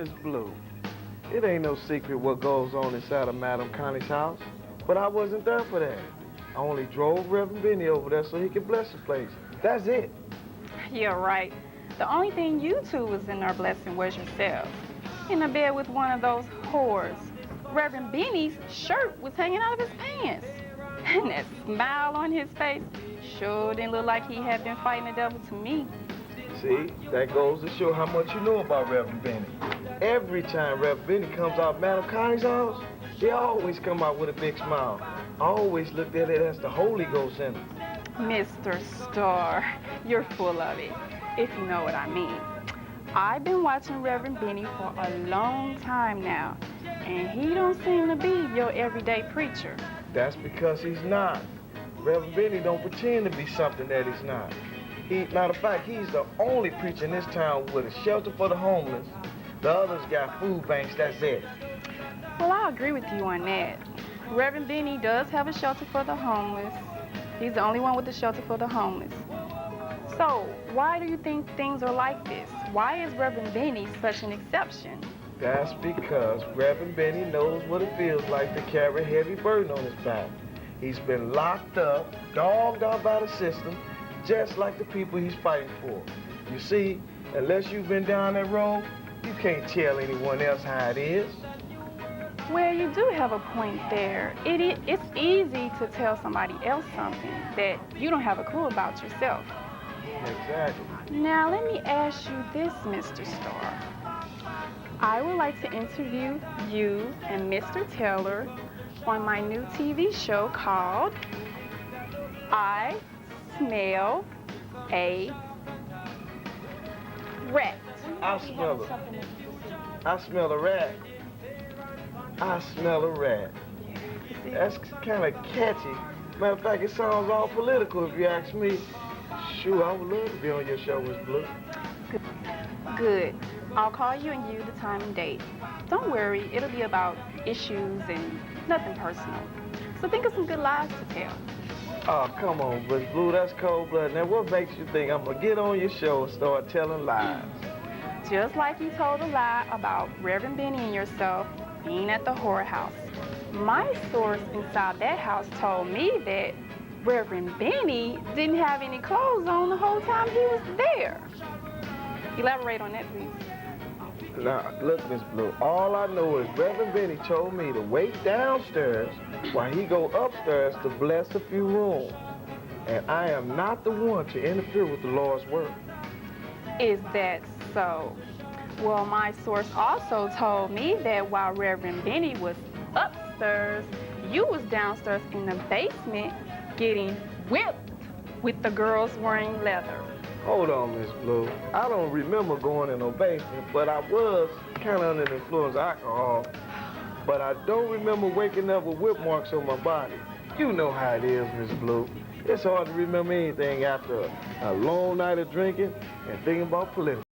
Miss Blue, it ain't no secret what goes on inside of Madam Connie's house, but I wasn't there for that. I only drove Reverend Benny over there so he could bless the place. That's it. You're right. The only thing you two was in there blessing was yourselves. In a bed with one of those whores. Reverend Benny's shirt was hanging out of his pants. And that smile on his face sure didn't look like he had been fighting the devil to me. See, that goes to show how much you know about Reverend Benny. Every time Reverend Benny comes out of Madam Connie's house, he always come out with a big smile. I always looked at it as the Holy Ghost in him. Mr. Starr, you're full of it, if you know what I mean. I've been watching Reverend Benny for a long time now, and he don't seem to be your everyday preacher. That's because he's not. Reverend Benny don't pretend to be something that he's not. Matter of fact, he's the only preacher in this town with a shelter for the homeless. The others got food banks, that's it. Well, I agree with you on that. Reverend Benny does have a shelter for the homeless. He's the only one with a shelter for the homeless. So, why do you think things are like this? Why is Reverend Benny such an exception? That's because Reverend Benny knows what it feels like to carry a heavy burden on his back. He's been locked up, dogged out by the system, just like the people he's fighting for. You see, unless you've been down that road, you can't tell anyone else how it is. Well, you do have a point there. It's easy to tell somebody else something that you don't have a clue about yourself. Exactly. Now, let me ask you this, Mr. Starr. I would like to interview you and Mr. Taylor on my new TV show called I Smell a Rat. I smell it. I smell a rat. I smell a rat. That's kind of catchy. Matter of fact, it sounds all political if you ask me. Sure, I would love to be on your show, Miss Blue. Good. I'll call you and you the time and date. Don't worry, it'll be about issues and nothing personal. So think of some good lies to tell. Oh, come on, Miss Blue, that's cold-blooded. Now, what makes you think I'm going to get on your show and start telling lies? Just like you told a lie about Reverend Benny and yourself being at the whorehouse. My source inside that house told me that Reverend Benny didn't have any clothes on the whole time he was there. Elaborate on that, please. Now, look, Miss Blue, all I know is Reverend Benny told me to wait downstairs while he go upstairs to bless a few rooms. And I am not the one to interfere with the Lord's work. Is that so? Well, my source also told me that while Reverend Benny was upstairs, you was downstairs in the basement getting whipped with the girls wearing leather. Hold on, Miss Blue. I don't remember going in no basement, but I was kind of under the influence of alcohol. But I don't remember waking up with whip marks on my body. You know how it is, Miss Blue. It's hard to remember anything after a long night of drinking and thinking about politics.